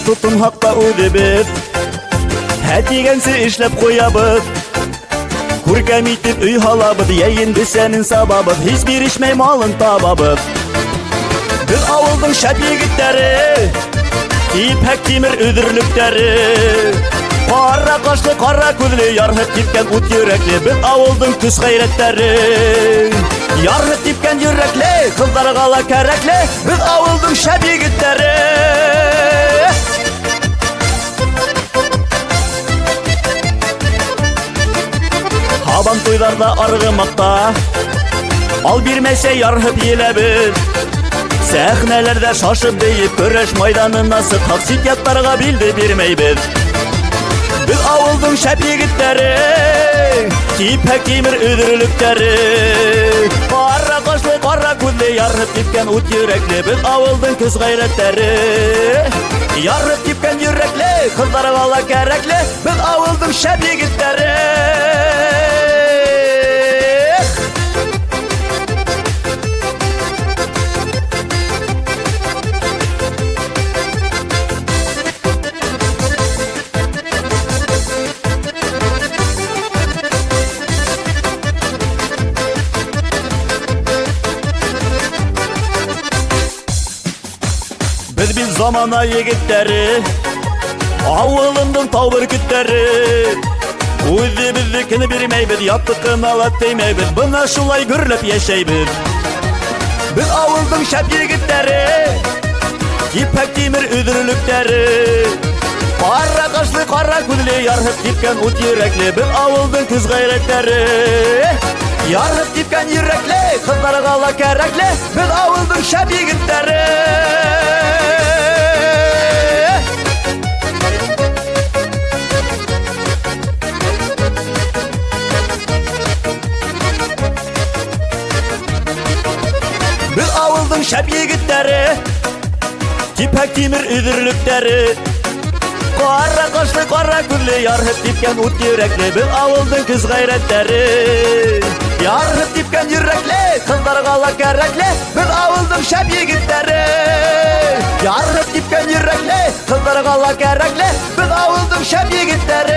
tutun hakka ödebet. Hedigensi işlep koyabıt. Kurkem itip üy halabıt. Yayındı senin sababıt. Hiçbir içmey malın tababıt. Biz avıldın şep yigitleri. İpek timir üdürlükleri. Kara kaşlı kara kuzlu yarhıp tipken ut yürekli. Biz avıldın küs gayretleri. Yarhıp tipken yürekli. Kızlar gala kerekli. Biz avıldın şep yigitleri. Haban toylarda argımakta. Al bir mese yarhıp yilebir. Sahnelerde şaşıp deyip köreş meydanına sık taksitiyatlarga bildi birmeybiz. Biz avıldın şep yigitleri. İpek timir üdürlükleri. Kara kaşlı kara kuzlu yarhıp tipken ut yürekli. Biz avıldın küs gayretleri. Yarhıp tipken yürekli. Kızlara valla kerekli. Biz avıldın şep yigitleri. Biz zamana yigitleri. Avılındın tav bürkütleri. Uydu bizdikini bilmeybiz. Yaptıkını alat deymeybiz. Buna şulay gürlep yaşaybiz. Biz avıldın şep yigitleri. İpek timir üdürlükleri. Kara kaşlı kara kuzlu yarhıp tipken ut yürekli. Biz avıldın küs gayretleri. Yarhıp tipken yürekli. Kızlara gala kerekli. Biz avıldın şep yigitleri. Biz avıldın şep yigitleri. İpek timir üdürlükleri. Kara kaşlı kara kuzlu yarhıp tipken ut yürekli. Biz avıldın kız gayretleri. Yarhıp tipken yürekli. Kızlar gala kerekli. Biz avıldın şep yigitleri. Yarhıp tipken yürekli. Kızlar gala kerekli. Biz avıldın şep yigitleri.